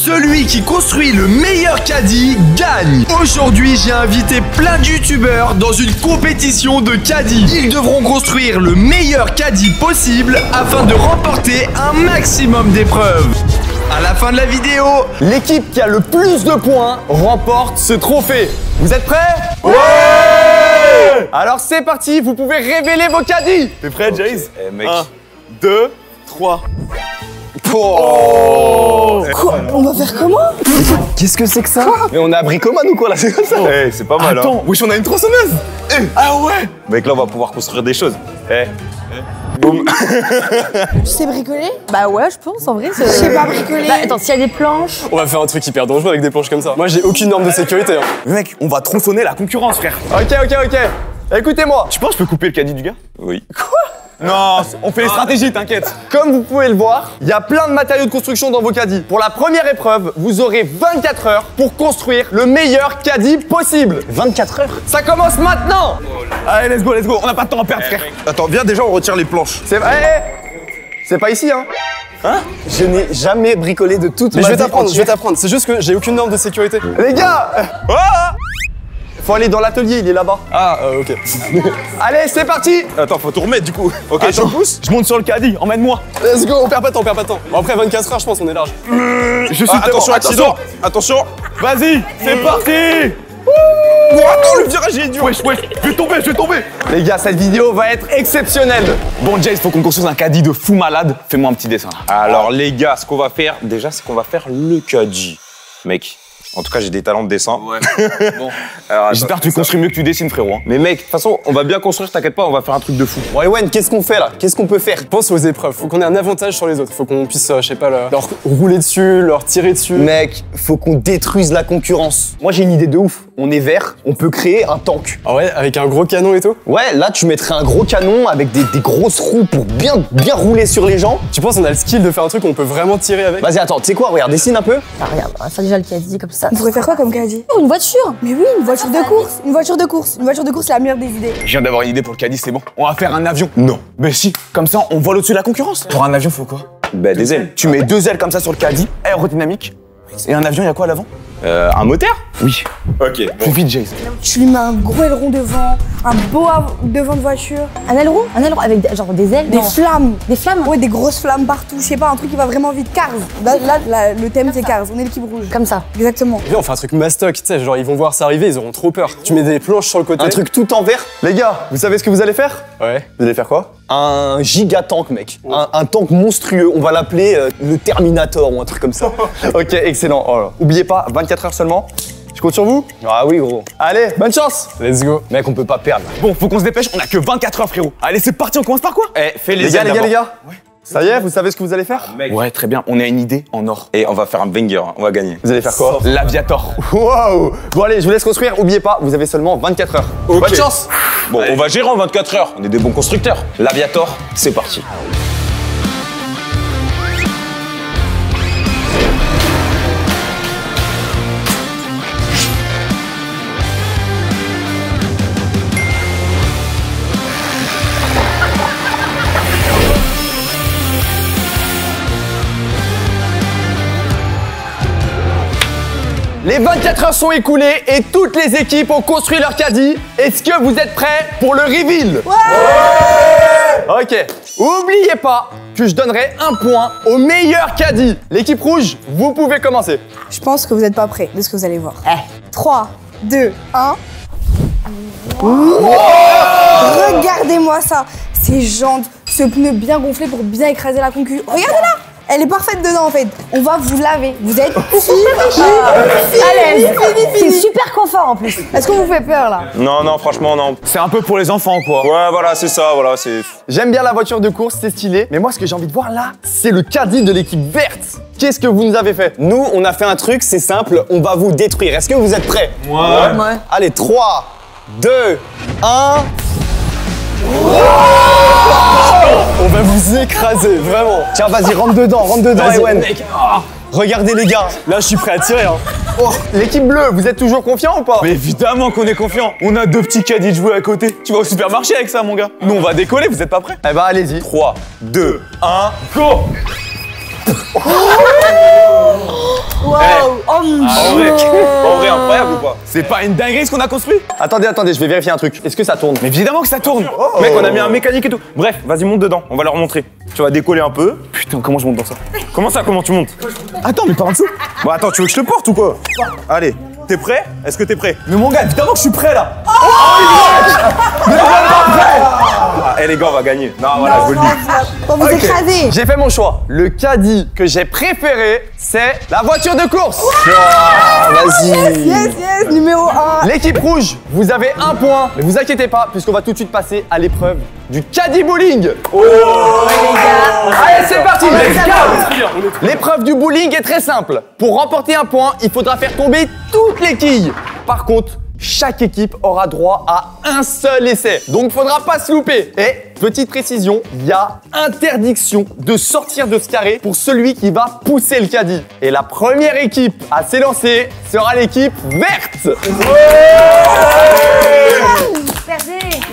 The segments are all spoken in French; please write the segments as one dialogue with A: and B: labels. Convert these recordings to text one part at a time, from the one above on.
A: Celui qui construit le meilleur caddie gagne. Aujourd'hui, j'ai invité plein de youtubeurs dans une compétition de caddie. Ils devront construire le meilleur caddie possible afin de remporter un maximum d'épreuves. À la fin de la vidéo,
B: l'équipe qui a le plus de points remporte ce trophée. Vous êtes prêts?
C: Ouais!
B: Alors c'est parti, vous pouvez révéler vos caddies.
C: T'es prêt, Jace?
D: Mec.
C: 1, 2, 3.
B: Oh!
E: Quoi? On va faire comment?
B: Qu'est-ce que c'est que ça? Mais on a un bricomane ou quoi là? C'est comme ça?
D: Eh, c'est pas mal.
C: Attends, wesh, on a une tronçonneuse. Ah ouais!
D: Mec, là, on va pouvoir construire des choses. Boum.
E: Tu sais bricoler?
F: Bah ouais, je pense en vrai.
E: Je sais pas bricoler.
F: Bah attends, s'il y a des planches.
G: On va faire un truc hyper dangereux avec des planches comme ça. Moi, j'ai aucune norme de sécurité. Hein.
C: Mec, on va tronçonner la concurrence, frère.
B: Ok. Écoutez-moi.
C: Tu penses que je peux couper le caddie du gars?
D: Oui.
C: Non, on fait les stratégies, t'inquiète.
B: Comme vous pouvez le voir, il y a plein de matériaux de construction dans vos caddies. Pour la première épreuve, vous aurez 24 heures pour construire le meilleur caddie possible. 24 heures? Ça commence maintenant.
C: Allez, let's go. On n'a pas de temps à perdre, frère.
D: Attends, viens déjà, on retire les planches.
B: C'est c'est pas ici, hein?
G: Hein?
B: Je n'ai jamais bricolé de toute ma
G: Mais
B: vie.
G: je vais t'apprendre. C'est juste que j'ai aucune norme de sécurité.
B: Les gars! Faut aller dans l'atelier, il est là-bas.
G: Ah, ok.
B: Allez, c'est parti!
D: Attends, faut tout remettre du coup. Ok,
C: Attends,
D: je pousse.
C: je monte sur le caddie, emmène-moi.
G: Let's go, on perd pas de temps. Bon, après 24 heures, je pense qu'on est large.
C: Je suis
D: Attention, accident. Attention.
C: Vas-y, c'est parti.
D: Attends, le virage est dur.
C: Wesh, je vais tomber.
B: Les gars, cette vidéo va être exceptionnelle.
C: Bon, Jace, faut qu'on construise un caddie de fou malade. Fais-moi un petit dessin là.
D: Alors, les gars, ce qu'on va faire, déjà, c'est qu'on va faire le caddie. Mec, en tout cas, j'ai des talents de dessin. Ouais.
C: Bon.
D: Alors,
C: J'espère que tu construis mieux que tu dessines, frérot. Hein.
D: Mais mec, de toute façon, on va bien construire, t'inquiète pas, on va faire un truc de fou.
B: Bon, Ewen, qu'est-ce qu'on fait là? Qu'est-ce qu'on peut faire?
G: Pense aux épreuves. Faut qu'on ait un avantage sur les autres. Faut qu'on puisse, je sais pas, leur rouler dessus, leur tirer dessus.
B: Mec, faut qu'on détruise la concurrence. Moi, j'ai une idée de ouf. On est vert, on peut créer un tank.
G: Ah ouais, avec un gros canon et tout.
B: Ouais, là, tu mettrais un gros canon avec des grosses roues pour bien rouler sur les gens.
G: Tu penses qu'on a le skill de faire un truc qu'on peut vraiment tirer avec?
B: Vas-y, attends, tu sais quoi? Regarde, dessine un peu.
F: Ah regarde, on va faire déjà le caddie comme ça.
E: On pourrait faire quoi comme caddie?
F: Oh, une voiture.
E: Mais oui, une voiture de course. Une voiture de course, c'est la meilleure des idées.
C: Je viens d'avoir une idée pour le caddie, c'est bon. On va faire un avion. Non. Mais si, comme ça, on vole au-dessus de la concurrence. Pour un avion, faut quoi?
D: Bah, des ailes.
C: Tu mets 2 ailes comme ça sur le caddie, aérodynamique. Et un avion, il y a quoi à l'avant?
D: Un moteur?
C: Oui.
D: Ok.
C: Plus vite, Jace.
E: Tu lui mets un gros aileron devant, un beau devant de voiture,
F: Un aileron avec genre des ailes.
E: des
F: Non.
E: flammes.
F: Des flammes.
E: Ouais, des grosses flammes partout. Je sais pas, un truc qui va vraiment vite. Cars. Là, le thème c'est Cars. On est l'équipe rouge.
F: Comme ça.
E: Exactement.
G: Viens, on fait un truc mastoc, tu sais, genre ils vont voir ça arriver, ils auront trop peur. Tu mets des planches sur le côté.
B: Un truc tout en vert. Les gars, vous savez ce que vous allez faire?
G: Ouais.
B: Vous allez faire quoi? Un giga tank, mec. Un tank monstrueux. On va l'appeler le Terminator ou un truc comme ça. Ok, excellent. Oh là. Oubliez pas, 24 heures seulement. Je compte sur vous? Ah oui, gros. Allez, bonne chance!
G: Let's go.
B: Mec, on peut pas perdre.
C: Bon, faut qu'on se dépêche, on a que 24 heures, frérot. Allez, c'est parti, on commence par quoi?
D: Fais
B: Les gars,
D: ailes
B: les
D: d'abord.
B: gars. Ça y est, vous savez ce que vous allez faire?
D: Mec.
C: Ouais, très bien, on a une idée en or.
D: Et on va faire un banger, hein. On va gagner.
B: Vous allez faire quoi?
C: L'aviator.
B: Waouh! Bon allez, je vous laisse construire. Oubliez pas, vous avez seulement 24 heures.
D: Ok.
B: Bonne chance!
D: Bon, on va gérer en 24 heures. On est des bons constructeurs. L'aviator, c'est parti.
B: Les 24 heures sont écoulées et toutes les équipes ont construit leur caddie. Est-ce que vous êtes prêts pour le reveal? Ouais! Ok. Oubliez pas que je donnerai un point au meilleur caddie. L'équipe rouge, vous pouvez commencer.
E: Je pense que vous êtes pas prêts de ce que vous allez voir. 3, 2, 1. Regardez-moi ça. Ces jantes, ce pneu bien gonflé pour bien écraser la concurrence. Regardez-la! Elle est parfaite dedans en fait. On va vous laver. Vous êtes
F: À l'aise. C'est super confort en plus.
E: Est-ce qu'on vous fait peur là?
D: Non, non, franchement, non.
C: C'est un peu pour les enfants, quoi.
D: Ouais, voilà, c'est ça, voilà, c'est...
B: J'aime bien la voiture de course, c'est stylé. Mais moi, ce que j'ai envie de voir là, c'est le caddie de l'équipe verte. Qu'est-ce que vous nous avez fait? Nous, on a fait un truc, c'est simple, on va vous détruire. Est-ce que vous êtes prêts?
F: Ouais.
B: Allez, 3, 2, 1.
G: On va vous écraser, vraiment.
B: Tiens, vas-y, rentre dedans,
G: Vas-y,
B: Ewen.
G: mec.
B: Regardez les gars.
G: Là, je suis prêt à tirer. Hein.
B: Oh, l'équipe bleue, vous êtes toujours confiant ou pas?
C: Mais évidemment qu'on est confiant. On a 2 petits caddies de jouer à côté. Tu vas au supermarché avec ça, mon gars. Nous, on va décoller, vous êtes pas prêts?
B: Eh ben, allez-y.
D: 3, 2, 1, go! En vrai, incroyable ou pas?
C: C'est pas une dinguerie ce qu'on a construit?
B: Attendez, je vais vérifier un truc. Est-ce que ça tourne?
C: Mais évidemment que ça tourne.
D: Mec, on a mis un mécanique et tout. Bref, vas-y, monte dedans. On va leur montrer. Tu vas décoller un peu.
C: Putain, comment je monte dans ça?
D: Comment ça, comment tu montes?
C: Attends, mais par en dessous.
D: Bon, attends, tu veux que je te porte ou quoi? Allez, t'es prêt? Est-ce que t'es prêt?
C: Mais mon gars, évidemment que je suis prêt là.
D: Eh les gars, on va gagner. Non, voilà, je vous le dis.
E: On va vous
B: Ok.
E: écraser.
B: J'ai fait mon choix. Le caddie que j'ai préféré, c'est la voiture de course.
E: Yes, numéro 1.
B: L'équipe rouge, vous avez 1 point. Mais vous inquiétez pas, puisqu'on va tout de suite passer à l'épreuve du caddie bowling. Allez, c'est parti. L'épreuve du bowling est très simple. Pour remporter un point, il faudra faire tomber toutes les quilles. Par contre, chaque équipe aura droit à un seul essai. Donc, il faudra pas se louper. Et, petite précision, il y a interdiction de sortir de ce carré pour celui qui va pousser le caddie. Et la première équipe à s'élancer sera l'équipe verte.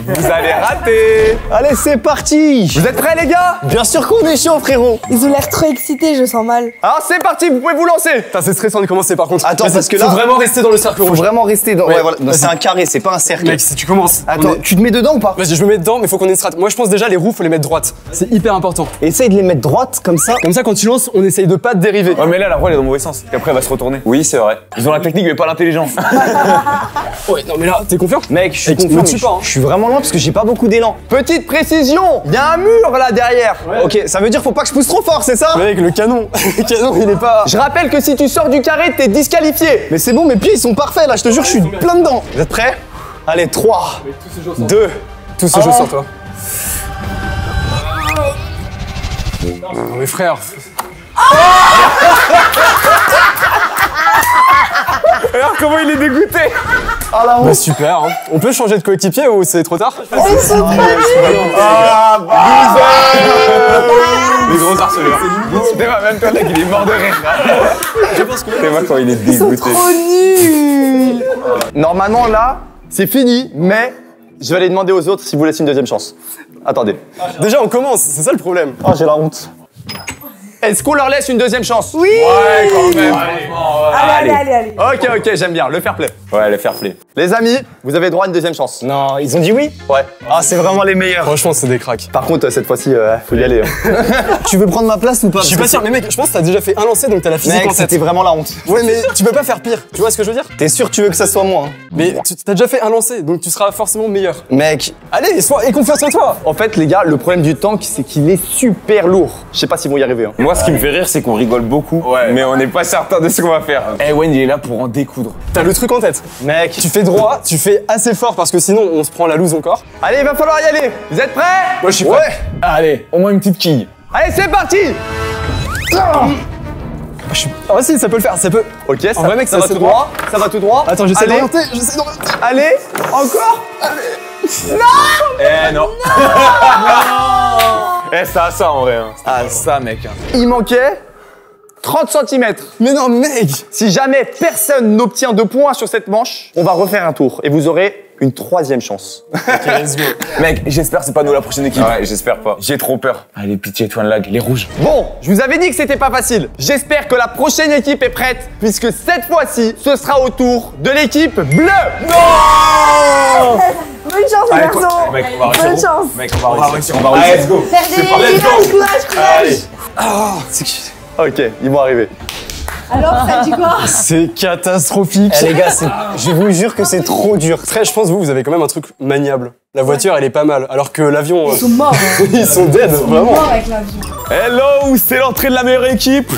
C: Vous allez rater.
B: Allez, c'est parti. Vous êtes prêts, les gars? Bien sûr qu'on est chaud, frérot.
E: Ils ont l'air trop excités, je sens mal.
B: Alors, c'est parti, vous pouvez vous lancer.
G: Putain, c'est stressant de commencer par contre.
H: Attends,
G: Vas-y,
H: parce que là-
G: faut vraiment rester dans le cercle
H: Faut
G: rouge.
H: vraiment rester dans.
G: Ouais,
H: Ouais, voilà. Non,
G: vas-y.
H: c'est un carré, c'est pas un cercle.
G: Mec, si tu commences.
H: Attends,
G: on est-
H: tu te mets dedans ou pas?
G: Vas-y, je me mets dedans, mais faut qu'on ait une strat. Moi, je pense déjà les roues, faut les mettre droites. C'est hyper important.
H: Essaye de les mettre droites comme ça.
G: Comme ça, quand tu lances, on essaye de pas te dériver.
C: Ouais, mais là, la roue elle est dans le mauvais sens. Et après, elle va se retourner.
D: Oui, c'est vrai.
C: Ils ont la technique, mais pas l'intelligence.
G: Ouais, non, mais là, t'es confiant?
H: Mec, je suis
G: Mec,
H: confiant.
G: me
H: mais
G: tue
H: je-
G: pas, hein.
H: Je suis vraiment loin parce que j'ai pas beaucoup d'élan.
B: Petite précision, il y a un mur là derrière.
H: Ok, ça veut dire faut pas que je pousse trop fort, c'est ça?
G: Mec, le canon. Le canon, il est pas.
B: Je rappelle que si tu sors du carré, t'es disqualifié.
H: Mais c'est bon, mes pieds ils sont parfaits là, je te jure, je suis plein dedans. Vous êtes prêts? Allez, 3, 2.
G: Tout ce jeu sur toi. Non, mais frère.
C: Alors, comment il est dégoûté?
G: Bah, super, hein. On peut changer de coéquipier ou c'est trop tard?
E: Ils sont trop nuls.
C: Les gros harceleurs. C'était pas même toi, mec, il est mort de rire.
D: C'est moi quand il est
E: Ils sont
D: dégoûté.
E: trop nuls.
B: Normalement là, c'est fini, mais je vais aller demander aux autres si vous laissez une deuxième chance. Attendez.
G: Déjà, on commence, c'est ça le problème.
H: Oh, j'ai la honte.
B: Est-ce qu'on leur laisse une deuxième chance?
E: Oui.
C: Ouais, quand même.
E: Allez.
B: Ok, j'aime bien, le fair play.
D: Ouais, le fair play.
B: Les amis, vous avez droit à une deuxième chance.
H: Non, ils ont dit oui?
B: Ouais.
H: Ah, c'est vraiment les meilleurs.
G: Franchement, c'est des cracks.
B: Par contre, cette fois-ci, faut y aller. hein.
H: Tu veux prendre ma place ou pas?
G: Je suis pas sûr, mais mec, je pense que t'as déjà fait un lancer donc t'as la physique
H: Mec,
G: en tête.
H: c'était vraiment la honte.
G: Ouais, mais tu peux pas faire pire, tu vois ce que je veux dire?
H: T'es sûr que tu veux que ça soit moi? Hein?
G: Mais t'as déjà fait un lancer donc tu seras forcément meilleur.
H: Mec,
G: Allez, aie confiance en toi!
B: En fait, les gars, le problème du tank, c'est qu'il est super lourd. Je sais pas s'ils vont y arriver. Hein.
D: Moi, ce qui me fait rire, c'est qu'on rigole beaucoup,
C: Ouais.
D: mais on n'est pas certain de ce qu'on va faire.
C: Eh, Wayne, il est là pour en découdre.
G: T'as le truc en tête.
H: mec,
G: Tu fais droit, tu fais assez fort parce que sinon on se prend la loose encore.
B: Allez, il va falloir y aller. Vous êtes prêts?
G: Moi je suis prêt.
B: Ouais.
C: Allez, au moins une petite quille.
B: Allez, c'est parti.
G: Ah si, ça peut le faire, ça peut.
B: Ok, ça,
G: En vrai, mec,
B: ça
G: c'est
B: va
G: assez
B: tout droit. Ça va tout droit.
G: Attends, j'essaie
B: Allez.
G: d'orienter, j'essaie d'orienter.
B: Allez, encore.
C: Eh, non. Eh, ça en vrai. Hein. Ah, ça, mec.
B: Il manquait 30 cm.
G: Mais non, mec!
B: Si jamais personne n'obtient de points sur cette manche, on va refaire un tour et vous aurez une troisième chance.
G: Ok, let's go.
C: Mec, j'espère que c'est pas nous la prochaine équipe.
D: Ouais, j'espère pas.
C: J'ai trop peur. Allez, pitié, Twin Lag, les rouges.
B: Bon, je vous avais dit que c'était pas facile. J'espère que la prochaine équipe est prête, puisque cette fois-ci, ce sera au tour de l'équipe bleue.
E: Bonne chance, les garçons.
C: Mec, on va réussir.
E: Bonne chance.
C: Mec, on va réussir. On va réussir. Let's go.
E: Perdez, courage.
B: Ok, ils vont arriver.
E: Alors, ça dit quoi?
G: C'est catastrophique.
H: eh, les gars, je vous jure que c'est trop dur.
G: Après, je pense vous avez quand même un truc maniable. La voiture, elle est pas mal, alors que l'avion,
E: Ils sont morts.
G: ils sont dead, vraiment.
E: Morts avec l'avion.
C: Hello, c'est l'entrée de la meilleure équipe.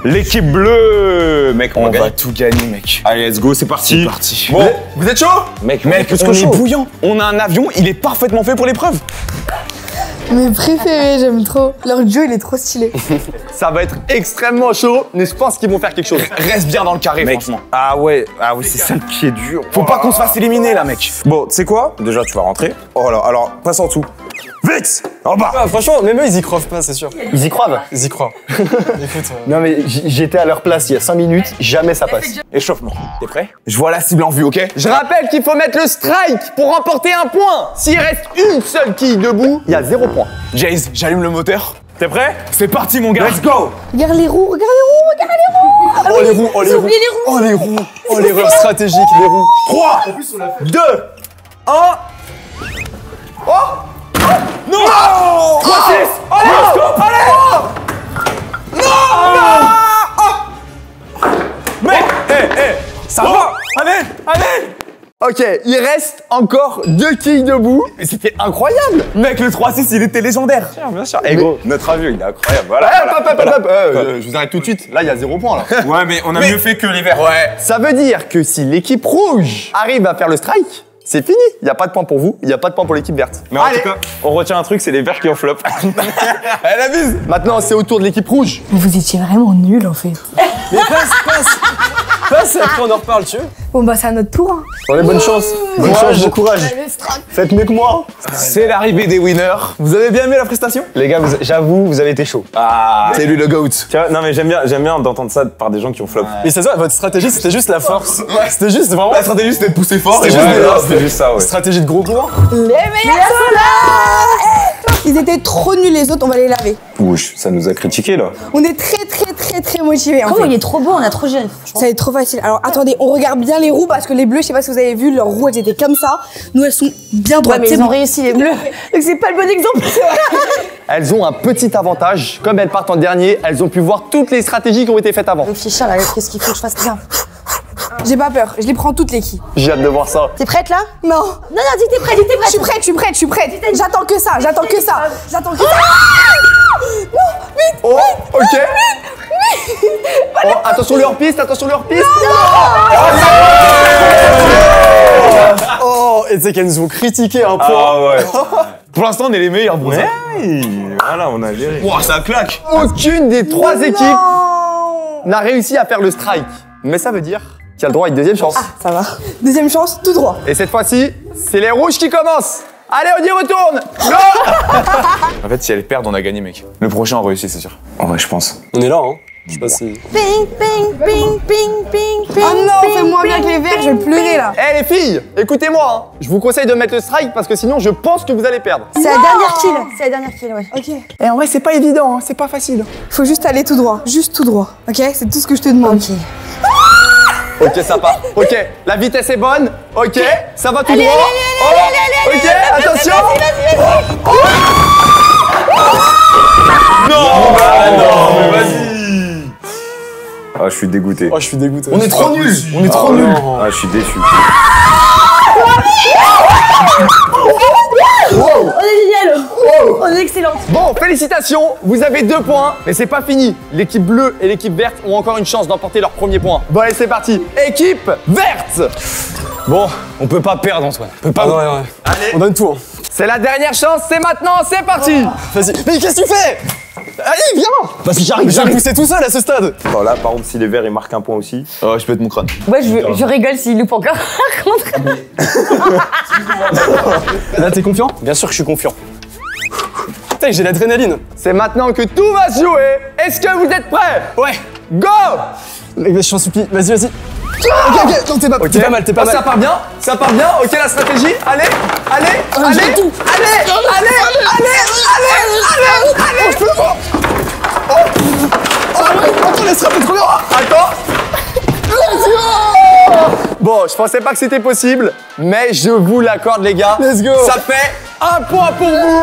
D: L'équipe bleue, mec, on,
C: On
D: va
C: va
D: gagner.
C: tout gagner, mec.
D: Allez, let's go, c'est parti.
C: C'est parti.
D: Bon,
B: Vous êtes chaud?
D: mec,
C: Mec,
D: plus
C: on
D: que
C: est
D: chaud.
C: bouillant. On a un avion, il est parfaitement fait pour l'épreuve.
E: Mes préférés, j'aime trop. Leur jeu, il est trop stylé.
B: Ça va être extrêmement chaud, mais je pense qu'ils vont faire quelque chose.
C: Reste bien dans le carré,
D: Mec,
C: franchement.
D: ah ouais, c'est ça qui est dur.
C: Faut pas qu'on se fasse éliminer, là, mec.
D: Bon, tu sais quoi? Déjà, tu vas rentrer. Oh là, alors, passe en dessous. Vite, en bas.
G: Ah, franchement, même eux, ils y croient pas, c'est sûr.
H: Ils y croient?
G: Ils y croient. Écoute,
H: Non, mais j'étais à leur place il y a 5 minutes, jamais ça passe.
C: Échauffement. T'es prêt? Je vois la cible en vue, ok?
B: Je rappelle qu'il faut mettre le strike pour remporter un point. S'il reste une seule quille debout, il y a 0 point.
C: Jace, j'allume le moteur. T'es prêt? C'est parti, mon gars. Let's go.
E: Regarde les roues, regarde les roues, regarde les roues.
G: Oh les roues, oh les roues.
F: oublié les roues.
G: Oh les roues. Oh l'erreur stratégique, les roues.
C: 3, 2, 1. Oh, non. 3, 6. Allez, let's go. Allez. Mec, ça va. Allez.
B: Ok, il reste encore 2 quilles debout. Mais c'était incroyable.
C: Mec, le 3-6, il était légendaire.
D: Bien sûr. Eh gros, notre avion, il est incroyable. Voilà.
B: Je vous arrête tout de suite. Là, il y a 0 point là.
D: Ouais, mais on a mieux fait que l'hiver.
B: Ouais. Ça veut dire que si l'équipe rouge arrive à faire le strike, c'est fini. Il n'y a pas de point pour vous, il n'y a pas de point pour l'équipe verte.
D: Mais en tout cas, on retient un truc, c'est les verts qui ont flop.
B: Elle abuse. Maintenant, c'est au tour de l'équipe rouge.
F: Mais vous étiez vraiment nuls en fait.
G: Mais passe, après on en reparle, tu veux.
E: Bon bah c'est à notre tour. Hein.
H: Allez, bonne chance. Bonne chance, bon courage. Faites mieux que moi.
C: C'est l'arrivée des winners. Vous avez bien aimé la prestation?
H: Les gars, j'avoue, vous avez été chaud.
C: Ah, c'est lui le GOAT.
D: Tu vois, non mais j'aime bien d'entendre ça par des gens qui ont flop.
G: Mais c'est ça, votre stratégie c'était juste la force. C'était juste vraiment.
C: La stratégie c'était de pousser fort.
G: C'était juste
D: C'était juste ça, ouais.
G: stratégie de gros points.
E: Les meilleurs sont là. Ils étaient trop nuls les autres, on va les laver.
D: Wesh, ça nous a critiqué là.
E: On est très motivés en
F: Comment
E: fait.
F: il est trop beau, on a trop géré.
E: Ça va être trop facile. Alors attendez, on regarde bien les roues parce que les bleus, je sais pas si vous avez vu, leurs roues elles étaient comme ça. Nous elles sont bien droites.
F: Ouais, mais
E: C'est
F: ils ont
E: bon.
F: réussi les bleus. Donc c'est pas le bon exemple.
B: Elles ont un petit avantage. Comme elles partent en dernier, elles ont pu voir toutes les stratégies qui ont été faites avant.
F: Réfléchir là, qu'est-ce qu'il faut que je fasse bien.
E: J'ai pas peur, je les prends toutes les qui.
B: J'ai hâte de voir ça.
F: T'es prête là?
E: Non.
F: Non, dis t'es prête,
E: Je suis prête. J'attends que ça.
B: Oh, ok. Oh, attention leur piste.
G: Oh, et tu sais qu'elles nous ont critiqué un peu.
D: Ah ouais.
C: Pour l'instant, on est les meilleurs, bro.
D: Ouais, voilà, on a géré.
C: Wow, ça claque.
B: Aucune des 3 équipes n'a réussi à faire le strike. Mais ça veut dire qu'il y a le droit à une deuxième chance.
E: Ça va. Deuxième chance, tout droit.
B: Et cette fois-ci, c'est les rouges qui commencent. Allez, on y retourne. Go.
C: En fait, si elles perdent, on a gagné, mec. Le prochain, on réussit, c'est sûr.
D: En vrai, je pense.
G: On est là, hein. Je sais pas si.
F: Ping, ping, ping, ping, ping, ping.
E: Oh non, fais-moi bien que les verts, je vais pleurer là.
B: Eh les filles, écoutez-moi. Hein. Je vous conseille de mettre le strike parce que sinon, je pense que vous allez perdre.
F: C'est la dernière kill. C'est la dernière kill, ouais.
E: Ok.
B: Et en vrai, c'est pas évident. Hein. C'est pas facile.
E: Faut juste aller tout droit. Juste tout droit. Ok, c'est tout ce que je te demande.
F: Ok.
B: Ok, ça part. Ok, la vitesse est bonne. Ok, ça va tout
F: Allez,
B: droit.
F: allez,
B: Ok, attention.
C: Non, mais vas-y.
D: Ah, je suis dégoûté.
G: Oh, je suis dégoûté.
C: On est trop nuls. On est trop
D: Ah,
C: nuls.
D: Ah, je suis déçu.
F: On est génial. On est excellente.
B: Bon, félicitations, vous avez 2 points, mais c'est pas fini. L'équipe bleue et l'équipe verte ont encore une chance d'emporter leur premier point. Bon, allez, c'est parti. Équipe verte.
C: Bon, on peut pas perdre, Antoine. On peut pas.
G: Ah ouais.
B: Allez,
G: On donne tout, hein.
B: c'est la dernière chance, c'est maintenant, c'est parti.
G: Vas-y. Mais qu'est-ce que tu fais? Allez, viens.
C: Parce que j'arrive,
G: J'ai poussé tout seul à ce stade.
D: Bon, là, par contre, si les verts, ils marquent un point aussi.
C: Oh, je pète mon crâne.
F: Ouais, je rigole s'il loupe encore.
G: Là, t'es confiant? Bien sûr que je suis confiant. Putain, j'ai l'adrénaline.
B: C'est maintenant que tout va se jouer. Est-ce que vous êtes prêts?
G: Ouais.
B: Go.
G: Je t'en supplie. Vas-y. Ok. Non, t'es pas mal, t'es pas
B: Oh,
G: mal.
B: ça part bien. Ok, la stratégie. Allez.
G: Attends, laisse-moi trop bien.
B: Attends. Bon, je pensais pas que c'était possible, mais je vous l'accorde, les gars.
G: Let's go.
B: Ça fait 1 point pour vous.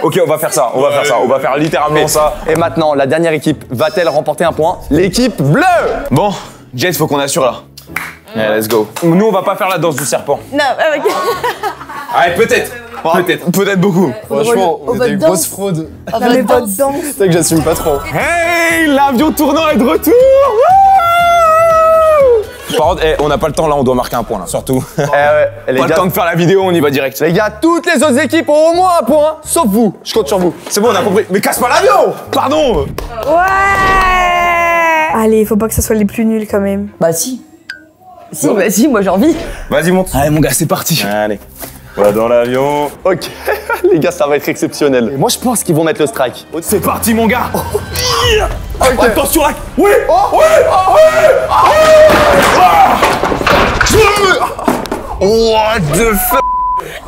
D: Ok, on va faire ça. On va faire littéralement ça.
B: Et maintenant, la dernière équipe va-t-elle remporter un point? L'équipe bleue.
C: Bon, Jess, faut qu'on assure là. Allez, let's go.
D: Nous, on va pas faire la danse du serpent.
F: Non, ok.
C: Allez, peut-être. Peut-être beaucoup.
G: Franchement, on
F: va
G: est des
F: danser.
G: grosses fraudes.
F: On
E: Non,
F: va
E: mais votre
F: danser.
E: danse.
G: C'est vrai que j'assume pas trop.
C: Hey, l'avion tournant est de retour.
D: Par contre, on n'a pas le temps là, on doit marquer un point là, surtout.
B: Les
C: Pas le
B: gars,
C: temps de faire la vidéo, on y va direct.
B: les gars, toutes les autres équipes ont au moins un point, sauf vous. Je compte sur vous.
C: C'est bon, on a compris. Mais casse pas l'avion. Pardon.
E: Ouais. Allez, faut pas que ce soit les plus nuls quand même.
F: Bah si. Si, bah si, moi j'ai envie.
D: Vas-y, monte.
C: Allez, mon gars, c'est parti.
D: Allez. Voilà dans l'avion.
B: Ok, les gars, ça va être exceptionnel. Moi, je pense qu'ils vont mettre le strike.
C: C'est parti, mon gars. Attention là. Oui.
B: What the fuck?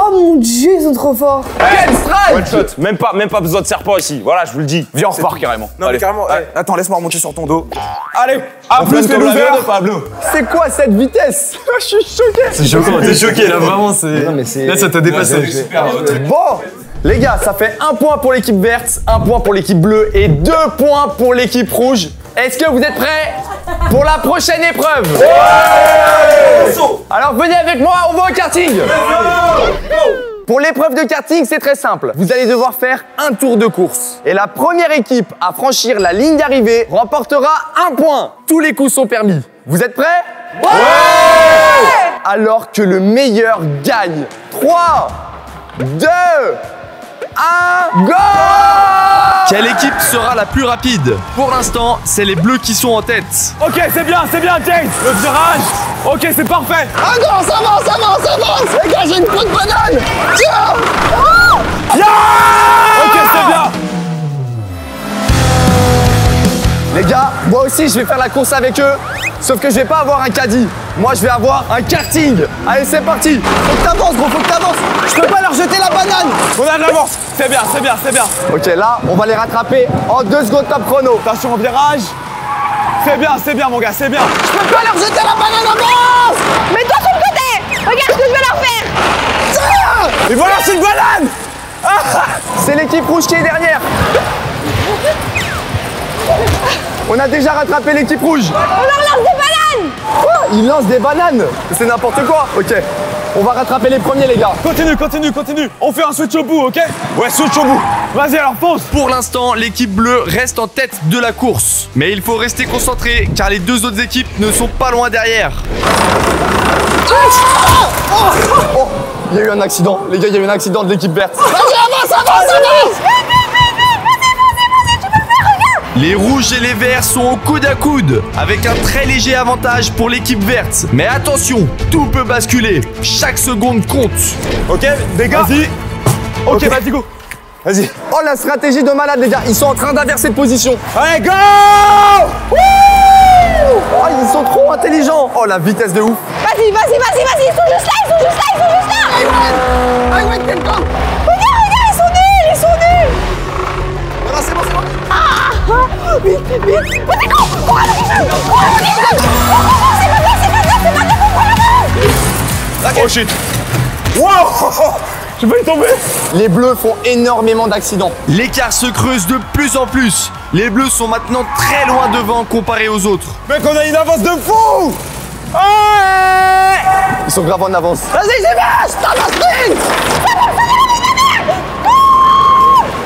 E: Oh mon dieu, ils sont trop forts.
B: Quel strike!
D: One shot. Même pas besoin de serpent ici. Voilà, je vous le dis.
C: Viens, on repart carrément.
I: Non, mais carrément. Attends, laisse-moi remonter sur ton dos.
C: Allez, à plus les losers.
H: Pablo.
B: C'est quoi cette vitesse? Je suis choqué.
G: C'est choquant, t'es choqué là, vraiment, c'est. Là, ça t'a dépassé.
B: Bon, les gars, ça fait 1 point pour l'équipe verte, 1 point pour l'équipe bleue et 2 points pour l'équipe rouge. Est-ce que vous êtes prêts pour la prochaine épreuve? Alors venez avec moi, on va au karting. Pour l'épreuve de karting, c'est très simple. Vous allez devoir faire un tour de course. Et la première équipe à franchir la ligne d'arrivée remportera 1 point. Tous les coups sont permis. Vous êtes prêts? Ouais! Alors que le meilleur gagne. 3, 2, 1, go!
A: Quelle équipe sera la plus rapide? Pour l'instant, c'est les bleus qui sont en tête.
C: Ok, c'est bien, James. Le virage. Ok, c'est parfait.
H: Ah non, ça avance. Les gars, j'ai une peau de banane. Tiens.
C: Ok, c'est bien.
B: Les gars, moi aussi je vais faire la course avec eux. Sauf que je vais pas avoir un caddie. Moi je vais avoir un karting. Allez, c'est parti.
H: Faut que t'avances, gros, faut que t'avances. Je peux pas leur jeter la banane.
C: On a de l'avance. C'est bien.
B: Ok, là, on va les rattraper en 2 secondes top chrono.
C: Attention au virage. C'est bien, mon gars, c'est bien.
H: Je peux pas leur jeter la banane, avance.
F: Mets-toi sur le côté. Regarde ce que je vais leur faire.
C: Et voilà, c'est une banane.
B: C'est l'équipe rouge qui est derrière. On a déjà rattrapé l'équipe rouge.
F: On leur lance des bananes.
B: Quoi? Ils lancent des bananes. C'est n'importe quoi. Ok, on va rattraper les premiers, les gars.
C: Continue. On fait un switch au bout, ok? Ouais, switch au bout. Vas-y, alors fonce.
A: Pour l'instant, l'équipe bleue reste en tête de la course. Mais il faut rester concentré car les 2 autres équipes ne sont pas loin derrière.
B: Oh, il y a eu un accident. Les gars, il y a eu un accident de l'équipe verte.
H: Vas-y, avance.
A: Les rouges et les verts sont au coude à coude, avec un très léger avantage pour l'équipe verte. Mais attention, tout peut basculer. Chaque seconde compte.
C: Ok, les gars. Vas-y. Ok, vas-y, go. Vas-y.
B: Oh, la stratégie de malade, les gars. Ils sont en train d'inverser de position.
C: Allez, go.
B: Oh, ils sont trop intelligents. Oh, la vitesse de ouf.
F: Vas-y. Ils sont juste là.
H: Aïe, t'es le temps.
F: Regarde, ils sont nuls.
H: Non, c'est bon.
F: Vite. Vas-y, go.
C: Oh shit. Wow. J'ai failli tomber.
B: Les bleus font énormément d'accidents.
A: L'écart se creuse de plus en plus. Les bleus sont maintenant très loin devant comparé aux autres.
C: Mec, on a une avance de fou.
B: Ils sont grave en avance.
H: Vas-y, j'y vais. Je t'en sprint.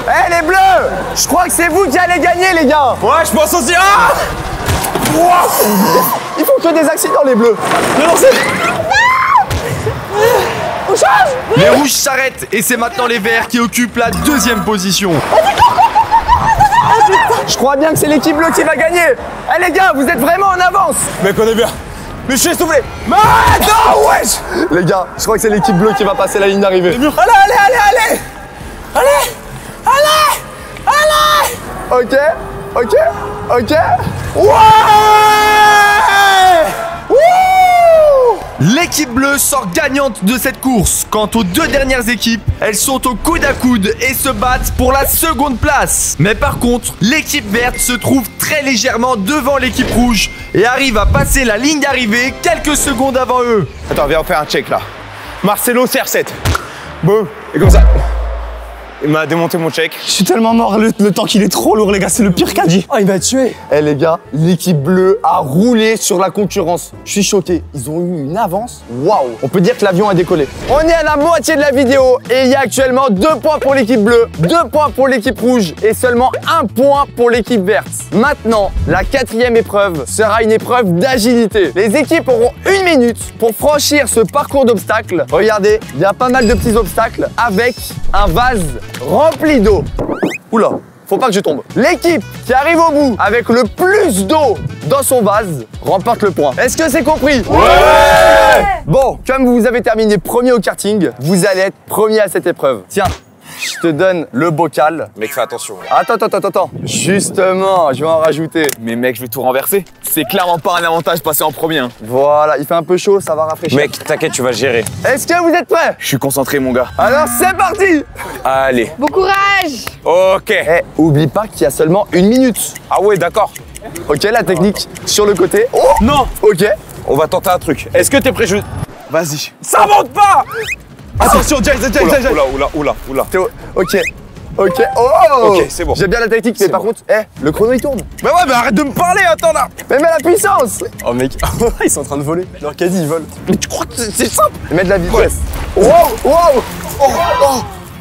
B: Eh, les bleus! Je crois que c'est vous qui allez gagner, les gars!
C: Ouais, je pense aussi.
B: Ils font que des accidents, les bleus!
F: On change.
A: Les rouges s'arrêtent et c'est maintenant les verts qui occupent la 2e position.
B: Je crois bien que c'est l'équipe bleue qui va gagner! Eh, les gars, vous êtes vraiment en avance!
C: Mec, on est bien. Mais je suis essoufflé. Non, wesh.
B: Les gars, je crois que c'est l'équipe bleue qui va passer la ligne d'arrivée.
C: Allez.
B: Ok.
C: Ouais.
A: L'équipe bleue sort gagnante de cette course. Quant aux 2 dernières équipes, elles sont au coude à coude et se battent pour la 2e place. Mais par contre, l'équipe verte se trouve très légèrement devant l'équipe rouge et arrive à passer la ligne d'arrivée quelques secondes avant eux.
C: Attends, viens, on fait un check là. Marcelo CR7. Bon, et comme ça. Il m'a démonté mon check.
H: Je suis tellement mort, le temps qu'il est trop lourd, les gars, c'est le pire caddie.
B: Oh, il va tuer! Eh, les gars, l'équipe bleue a roulé sur la concurrence. Je suis choqué. Ils ont eu une avance. Waouh! On peut dire que l'avion a décollé. On est à la moitié de la vidéo et il y a actuellement 2 points pour l'équipe bleue, 2 points pour l'équipe rouge et seulement 1 point pour l'équipe verte. Maintenant, la 4e épreuve sera une épreuve d'agilité. Les équipes auront 1 minute pour franchir ce parcours d'obstacles. Regardez, il y a pas mal de petits obstacles avec un vase rempli d'eau. Oula, faut pas que je tombe. L'équipe qui arrive au bout avec le plus d'eau dans son vase remporte le point. Est-ce que c'est compris? Ouais! Bon, comme vous avez terminé premier au karting, vous allez être premier à cette épreuve. Tiens, je te donne le bocal.
D: Mec, fais attention.
B: Attends. Justement, je vais en rajouter.
I: Mais mec, je vais tout renverser. C'est clairement pas un avantage de passer en premier. Hein.
B: Voilà, il fait un peu chaud, ça va rafraîchir.
D: Mec, t'inquiète, tu vas gérer.
B: Est-ce que vous êtes prêts?
I: Je suis concentré, mon gars.
B: Alors c'est parti.
D: Allez.
E: Bon courage.
D: Ok.
B: Eh, oublie pas qu'il y a seulement 1 minute.
D: Ah ouais, d'accord.
B: Ok, la technique sur le côté. Oh
D: Non.
B: Ok.
D: On va tenter un truc. Est-ce que t'es prêt?
I: Vas-y.
D: Ça monte pas.
I: Attention, Jace.
D: Oula.
B: Théo, ok. Ok, oh.
D: Ok, c'est bon.
B: J'ai bien la technique, mais par contre, le chrono il tourne.
I: Mais ouais, mais arrête de me parler, attends là.
B: Mais mets la puissance.
G: Oh mec, ils sont en train de voler. Leur caddie, ils volent.
I: Mais tu crois que c'est simple?
B: Mets de la vitesse. Wow.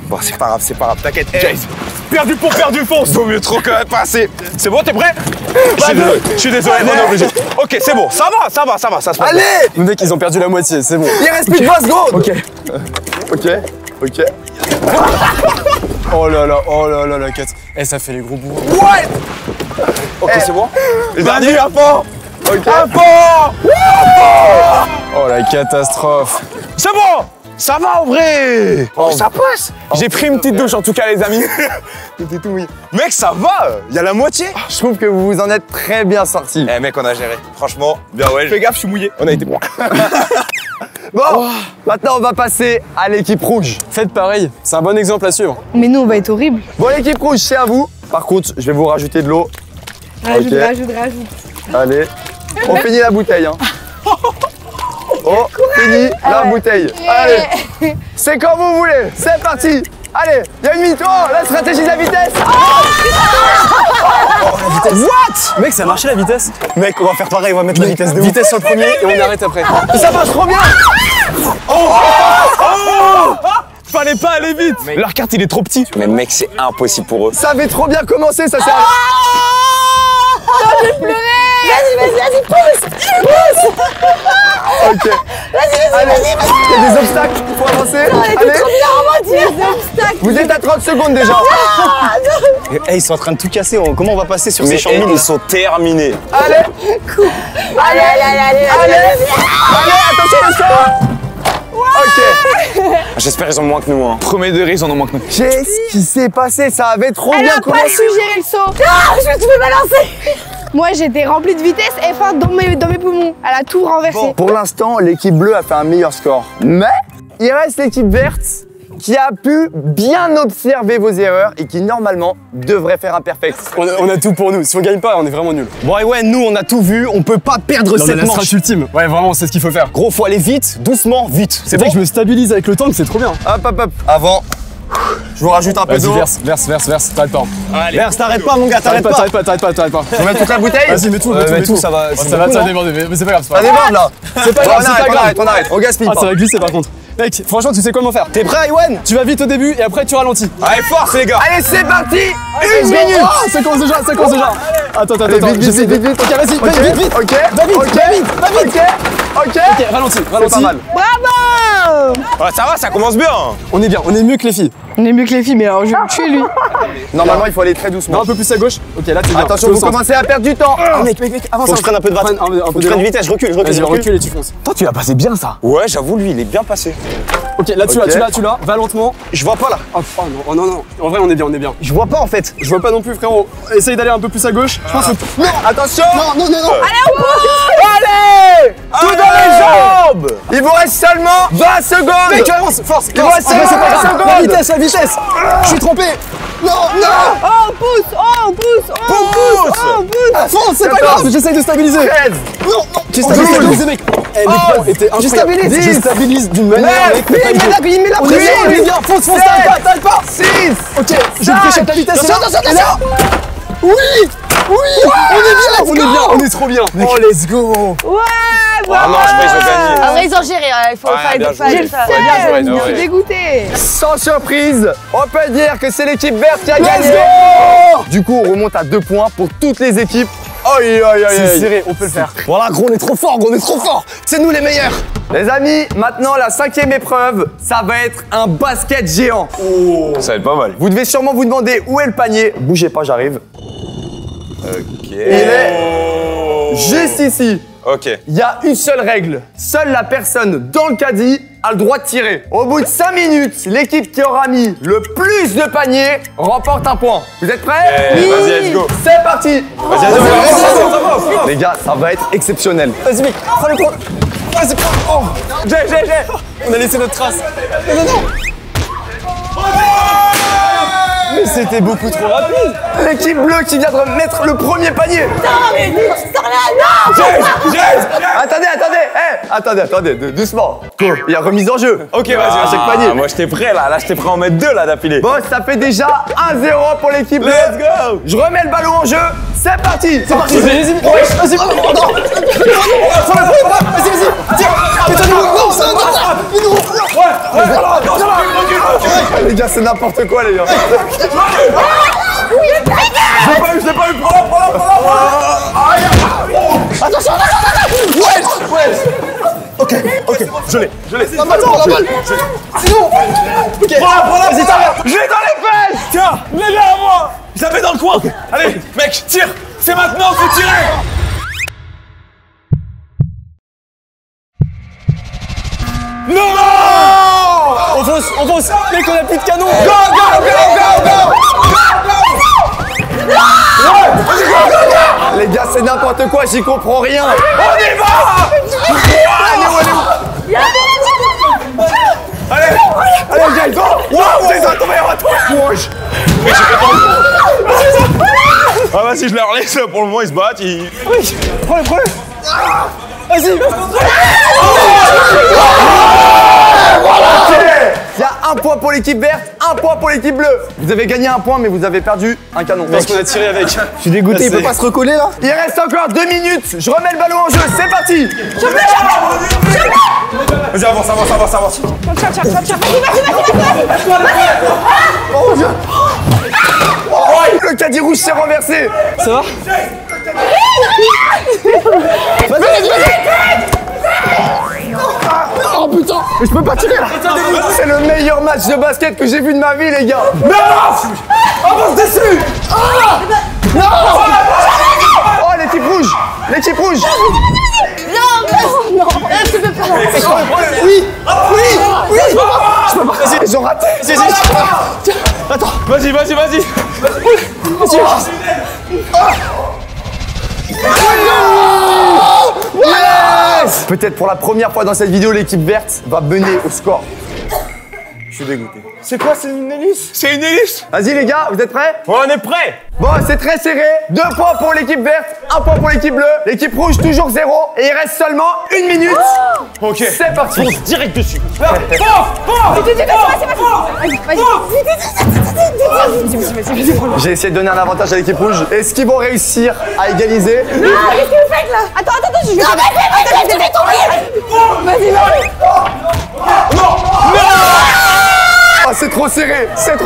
I: Bon, c'est pas grave, t'inquiète. Jace, perdu pour perdu fonce. Vaut mieux trop que passer. C'est bon, t'es prêt? Je suis désolé, on est obligé. Ok, c'est bon, ça va, ça se passe.
B: Allez.
G: Les mecs, ils ont perdu la moitié, c'est bon.
B: Il reste plus de 20 secondes.
G: Ok.
B: Ok.
G: Oh là là, la quête. Eh, ça fait les gros bourreaux.
D: Ok, c'est bon.
I: Le dernier, à fond.
B: Ok.
G: Oh la catastrophe.
I: C'est bon. Ça va en vrai. Oh, ça passe. J'ai pris une petite douche en tout cas, les amis.
B: C'était tout mouillé.
I: Mec, ça va. Il y a la moitié.
B: Je trouve que vous vous en êtes très bien sortis.
D: Eh mec, on a géré. Franchement, bien ouais.
I: Fais gaffe, je suis mouillé. On a été bon.
B: Bon, maintenant on va passer à l'équipe rouge.
G: Faites pareil, c'est un bon exemple à suivre.
E: Mais nous on va être horrible.
B: Bon, l'équipe rouge, c'est à vous. Par contre, je vais vous rajouter de l'eau.
E: Rajoute.
B: Allez, on finit la bouteille. Hein. Oh, fini la bouteille. Allez, c'est quand vous voulez. C'est parti. Allez, il y a une minute. Oh, la stratégie de la vitesse.
G: What? Mec, ça a marché la vitesse.
H: Mec, on va faire pareil, on va mettre la vitesse de ouf.
G: Vitesse sur le premier et on arrête après.
B: Ça marche trop bien.
I: Fallait pas aller vite. Leur carte, il est trop petit.
D: Mais mec, c'est impossible pour eux.
B: Ça avait trop bien commencé, ça sert à...
E: Vas-y, pousse.
B: Ok. Vas-y. Il y a des obstacles, il faut avancer. Allez.
E: Trop bien romantique. Des obstacles.
B: Vous êtes à 30 secondes déjà.
H: Eh, ils sont en train de tout casser. Comment on va passer sur
D: Mais
H: ces champs de mine,
D: ils
H: là
D: sont terminés.
B: Allez, attention le sol. Ok.
D: J'espère qu'ils ont moins que nous. Hein.
I: Premier degré, ils en ont moins que nous.
B: Qu'est-ce qui s'est passé? Ça avait trop
E: Elle
B: bien
E: a pas
B: commencé.
E: su gérer le saut. Ah, je me suis fait balancer. Moi j'étais remplie de vitesse et faim dans mes poumons. Elle a tout renversé.
B: Pour l'instant, l'équipe bleue a fait un meilleur score. Mais il reste l'équipe verte qui a pu bien observer vos erreurs et qui normalement devrait faire un perfect.
G: On a tout pour nous. Si on gagne pas, on est vraiment nuls.
H: Bon, et ouais, nous, on a tout vu. On peut pas perdre cette
G: la
H: manche.
G: strat ultime. Ouais, vraiment, c'est ce qu'il faut faire.
H: Gros, faut aller vite, doucement, vite.
G: C'est vrai que je me stabilise avec le tank, c'est trop bien.
B: Hop. Avant, je vous rajoute un peu
G: Vas-y,
B: d'eau.
G: verse, t'arrête pas.
H: Verse, t'arrête pas, mon gars,
G: T'arrête
H: t'arrête
G: pas.
B: Je vais mettre toute la bouteille.
G: Vas-y, mets tout,
H: mets tout, ça va-
G: Ça va déborder, mais c'est pas grave, c'est pas
B: Ça
G: grave.
B: déborde là.
G: C'est pas grave, c'est pas grave.
B: On arrête. On gaspille
G: Ah,
B: pas.
G: ça va glisser par contre. Mec, franchement, tu sais comment faire.
H: T'es prêt, Iwan?
G: Tu vas vite au début et après tu ralentis.
I: Allez, force, les gars.
B: Allez, c'est parti. Une
G: Oh,
B: minute.
G: ça commence déjà. Attends,
B: Vite.
G: j'essaie de... Ok, vas-y, vite.
B: Ok.
G: Va vite. Ok, ralentis.
B: C'est pas mal.
E: Bravo.
I: Ouais, ça va, ça commence bien.
G: On est bien, on est mieux que les filles.
E: On est mieux que les filles, mais alors je vais le tuer lui.
B: Normalement, il faut aller très doucement.
G: Non, un peu plus à gauche. Ok, là t'es bien.
B: Attention, vous commencez à perdre du temps.
G: Mec, avance.
H: Faut que je prenne un peu de
G: Prenne
H: batterie.
G: un peu
H: Faut que je prenne de vitesse, je recule.
G: Vas-y, recule et tu fonces.
I: Toi, tu l'as passé bien, ça.
D: Ouais, j'avoue, lui, il est bien passé.
G: Ok, là tu l'as, va lentement.
H: Je vois pas là.
G: Oh non. En vrai, on est bien.
H: Je vois pas en fait.
G: Je vois pas non plus, frérot. Essaye d'aller un peu plus à gauche. Je pense que.
B: Non, attention.
G: Non.
B: Allez. Tout dans les jambes. Il vous reste seulement 20 secondes.
G: Mec, avance, force.
B: Il vous reste seulement 20 secondes.
G: La vitesse. Je suis trompé. Non.
E: Oh, on pousse.
G: Fonce, c'est pas
B: 14.
G: grave. J'essaye de stabiliser.
B: 13.
G: Non. Tu stabilises, mec. Les points étaient incroyables. Je stabilise d'une manière.
B: Il met la
G: On est bien. Fonce, t'arrête pas.
B: 6.
G: Ok, je préchète la vitesse. Attention. Oui. On est bien. On est trop bien.
B: Oh, let's go.
E: Ouais,
D: Ah non, je crois qu'ils ont gagné.
F: En vrai, ils ont géré, il faut
D: Ouais, bien joué.
E: J'ai le
F: faire.
E: seum, je suis dégoûtée.
B: Sans surprise, on peut dire que c'est l'équipe verte qui a gagné. Du coup, on remonte à 2 points pour toutes les équipes.
G: C'est serré, on peut le faire.
H: Voilà, gros, on est trop fort. C'est nous les meilleurs.
B: Les amis, maintenant la 5e épreuve, ça va être un basket géant.
D: Ça va être pas mal.
B: Vous devez sûrement vous demander où est le panier. Bougez pas, j'arrive.
D: Ok.
B: Il est juste ici.
D: Ok.
B: Il y a une seule règle. Seule la personne dans le caddie a le droit de tirer. Au bout de 5 minutes, l'équipe qui aura mis le plus de paniers remporte un point. Vous êtes prêts?
D: Vas-y, let's go.
B: C'est parti.
D: Vas-y.
B: Les gars, ça va être exceptionnel.
H: Vas-y, mec, prends le point. Vas-y, prends. Oh. J'ai. On a laissé notre trace. Non. Mais c'était beaucoup trop rapide.
B: L'équipe bleue qui vient de mettre le premier panier. Attendez, doucement. Il y a remise en jeu.
D: Ok, vas-y,
B: à chaque panier.
D: Moi, j'étais prêt là. Là, j'étais prêt à en mettre 2 là d'affilée.
B: Bon, ça fait déjà 1-0 pour l'équipe bleue.
D: Let's go.
B: Je remets le ballon en jeu. C'est parti.
H: Vas-y. Vas-y.
B: Les gars, c'est n'importe quoi, les gars.
D: Je l'ai pas eu. Prends-la.
H: Attention. Ouais. Ok, je l'ai. La balle. Sinon. Ok.
D: Prends-la.
H: Vas-y, t'arrêtes.
D: Je l'ai dans les fesses. Tiens, mets-la à moi. Je la mets dans le coin. Allez, mec, tire. C'est maintenant, faut tirer. Non.
H: On fonce. Mec, on a plus de canon.
D: Go.
B: Les gars, c'est n'importe quoi, j'y comprends rien.
D: On y va. Allez, viens, go. Wow, c'est ça, tombé à toi. Ah, vas-y, je leur laisse. Pour le moment, ils se battent.
H: Prends-le. Vas-y.
B: Il y a 1 point pour l'équipe verte, 1 point pour l'équipe bleue. Vous avez gagné 1 point, mais vous avez perdu un canon.
H: Parce qu'on a tiré avec.
B: Je suis dégoûté, il peut pas se recoller là. Il reste encore 2 minutes. Je remets le ballon en jeu, c'est parti.
D: Vas-y, avance.
B: Le caddie rouge s'est renversé.
H: Ça va? Vas-y. Oh putain.
B: Mais je peux pas tirer là. C'est le meilleur match de basket que j'ai vu de ma vie, les gars.
H: Avance dessus.
B: Non. Oh, l'équipe rouge.
E: Non, tu peux pas.
B: Oui. Je peux pas. Ils ont raté.
H: Attends.
D: Vas-y.
B: Yes. Peut-être pour la première fois dans cette vidéo, l'équipe verte va mener au score. Je suis dégoûté.
H: C'est quoi, c'est une hélice?
D: C'est une hélice.
B: Vas-y les gars, vous êtes prêts?
D: Ouais, on est prêts.
B: Bon, c'est très serré. 2 points pour l'équipe verte, 1 point pour l'équipe bleue. L'équipe rouge, toujours 0. Et il reste seulement 1 minute.
D: Ok.
B: C'est parti.
D: Fonce direct dessus.
B: J'ai essayé de donner un avantage à l'équipe rouge. Est-ce qu'ils vont réussir à égaliser?
E: Non, qu'est-ce que vous faites là? Attends, je vais. Non, mais tomber. Vas-y.
B: Oh, c'est trop serré.
H: C'est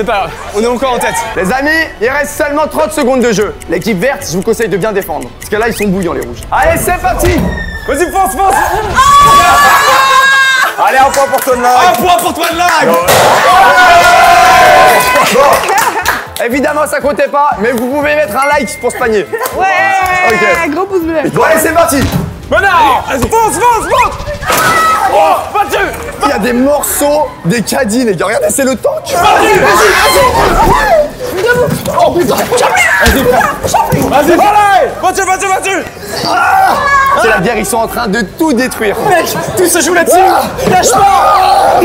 H: pas grave, on est encore en tête.
B: Les amis, il reste seulement 30 secondes de jeu. L'équipe verte, je vous conseille de bien défendre. Parce que là, ils sont bouillants, les rouges. Allez, c'est parti.
D: Vas-y, fonce.
B: Allez, 1 point pour toi de là.
D: 1 point pour toi de là.
B: Évidemment, ça comptait pas, mais vous pouvez mettre un like pour ce panier.
E: Ouais.
B: Ok.
E: Gros pouce bleu.
B: Bon, allez, c'est parti.
D: Vas-y, fonce. Oh, battu.
B: Il y a des morceaux des caddies, les gars. Regardez, c'est le tank.
H: Oh putain.
D: Vas-y, battu.
B: C'est la bière, ils sont en train de tout détruire.
H: Mec, tout se joue là-dessus. Lâche pas.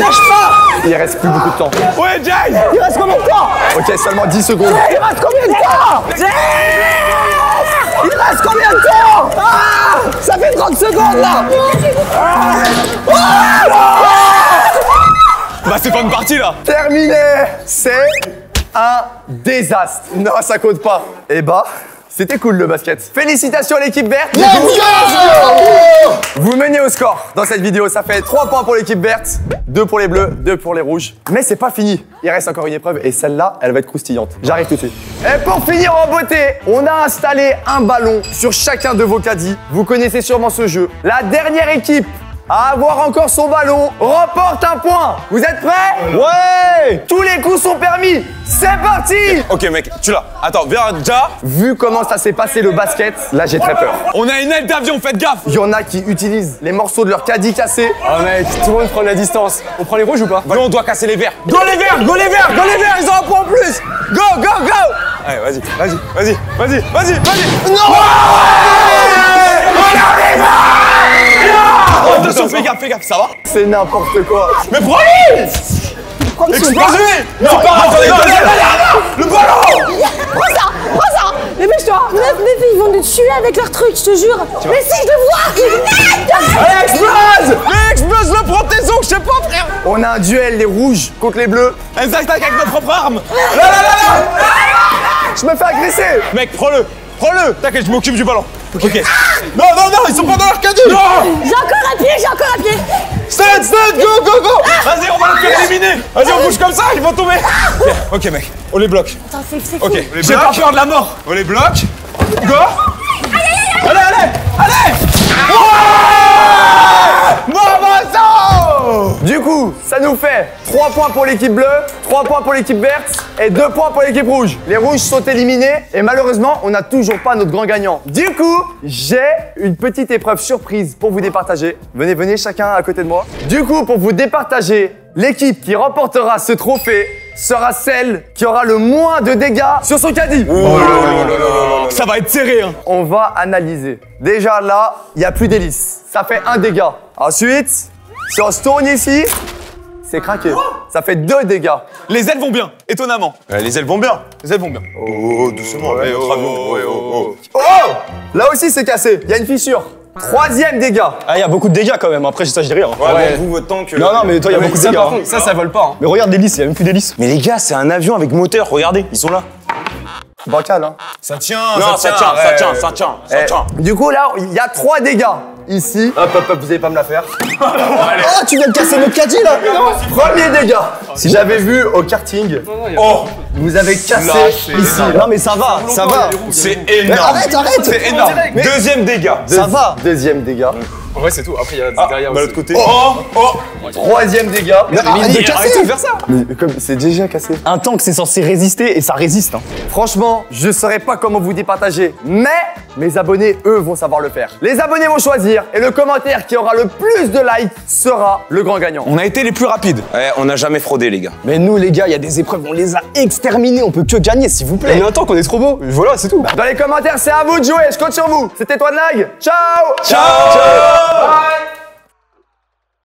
B: Il reste plus beaucoup de temps.
D: Ouais, Jay.
H: Il reste combien de temps?
B: Ok, seulement 10 secondes.
H: Il reste combien de temps? Il reste combien de temps? Ça fait 30 secondes là.
D: Bah, c'est pas une partie là.
B: Terminé. C'est un désastre. Non, ça compte pas. Eh bah, c'était cool le basket. Félicitations à l'équipe verte. Vous menez au score dans cette vidéo. Ça fait 3 points pour l'équipe verte, 2 pour les bleus, 2 pour les rouges. Mais c'est pas fini. Il reste encore une épreuve et celle-là, elle va être croustillante. J'arrive tout de suite. Et pour finir en beauté, on a installé un ballon sur chacun de vos caddies. Vous connaissez sûrement ce jeu. La dernière équipe à avoir encore son ballon remporte un point. Vous êtes prêts?
C: Ouais.
B: Tous les coups sont permis. C'est parti.
D: Ok, mec, tu l'as. Attends, viens déjà.
B: Vu comment ça s'est passé le basket, là j'ai très peur.
I: On a une aile d'avion, faites gaffe.
B: Il y en a qui utilisent les morceaux de leur caddie cassés.
C: Oh mec, tout le monde prend la distance. On prend les rouges ou pas?
D: Nous, on doit casser les verres.
C: Go les verts, go les verts, go les verts, ils ont un point en plus. Go, go, go.
D: Allez, vas-y.
C: Non.
I: Oh, attention, fais gaffe, ça va?
B: C'est n'importe quoi.
I: Mais prends-lui. Explose-lui. Non, pas grave, le ballon.
F: Prends ça. Dépêche-toi. Mes filles vont nous tuer avec leur truc, je te jure. Mais si, je le vois.
C: Allez, explose. Mais explose-le, prends tes ongles, je sais pas, frère.
B: On a un duel, les rouges contre les bleus.
I: Elles attaquent avec notre propre arme.
C: Là.
B: Je me fais agresser.
I: Mec, prends-le. T'inquiète, je m'occupe du ballon. Ok. Non, ils sont pas dans leur caddie.
F: J'ai encore un pied.
I: Stade, go. Vas-y, on va le faire éliminer. Vas-y, on bouge comme ça, ils vont tomber. Ok, mec, on les bloque.
F: Attends, c'est
I: Ok,
F: fou.
I: j'ai pas peur de la mort. On les bloque. Go. Allez.
B: Du coup, ça nous fait 3 points pour l'équipe bleue, 3 points pour l'équipe verte et 2 points pour l'équipe rouge. Les rouges sont éliminés et malheureusement, on n'a toujours pas notre grand gagnant. Du coup, j'ai une petite épreuve surprise pour vous départager. Venez chacun à côté de moi. Du coup, pour vous départager, l'équipe qui remportera ce trophée sera celle qui aura le moins de dégâts sur son caddie.
I: Ça va être serré, hein.
B: On va analyser. Déjà là, il n'y a plus d'hélice. Ça fait 1 dégât. Ensuite, si on se tourne ici, c'est craqué. Ça fait 2 dégâts.
I: Les ailes vont bien, étonnamment.
D: Les ailes vont bien.
I: Oh, doucement.
B: Oh! Là aussi, c'est cassé. Il y a une fissure. 3e dégât.
C: Ah, il y a beaucoup de dégâts quand même. Après, ça, je dis rien.
D: Ouais, bon, vous, votre temps que...
C: Non, mais toi, il y a beaucoup de dégâts.
B: Ça vole pas.
C: Mais regarde l'hélice, il y a même plus d'hélice.
D: Mais les gars, c'est un avion avec moteur, regardez, ils sont là.
B: Bancal, hein.
I: Ça tient,
D: Non, ça tient.
B: Du coup, là, il y a 3 dégâts. Ici. Hop, vous allez pas me la faire.
G: Oh, tu viens de casser notre caddie là.
B: Premier dégât. Si j'avais vu au karting, vous avez cassé ici.
C: Non, mais ça va.
D: C'est énorme.
G: Arrête.
D: C'est énorme. Deuxième dégât.
B: Ça va. 2e dégât.
C: En vrai, c'est tout. Après, il y a derrière
D: De l'autre côté.
B: 3e dégât.
G: Arrête de casser.
C: de faire ça.
B: Mais comme c'est déjà cassé.
C: Un tank, c'est censé résister et ça résiste. Hein.
B: Franchement, je saurais pas comment vous départager, mais mes abonnés, eux, vont savoir le faire. Les abonnés vont choisir et le commentaire qui aura le plus de likes sera le grand gagnant.
I: On a été les plus rapides.
D: Ouais, on n'a jamais fraudé, les gars.
C: Mais nous, les gars, il y a des épreuves, on les a exterminées. On peut que gagner, s'il vous plaît. Mais attends, qu'on est trop beau. Voilà, c'est tout.
B: Dans les commentaires, c'est à vous de jouer, je compte sur vous. C'était toi de Nag. Ciao.
I: Ciao.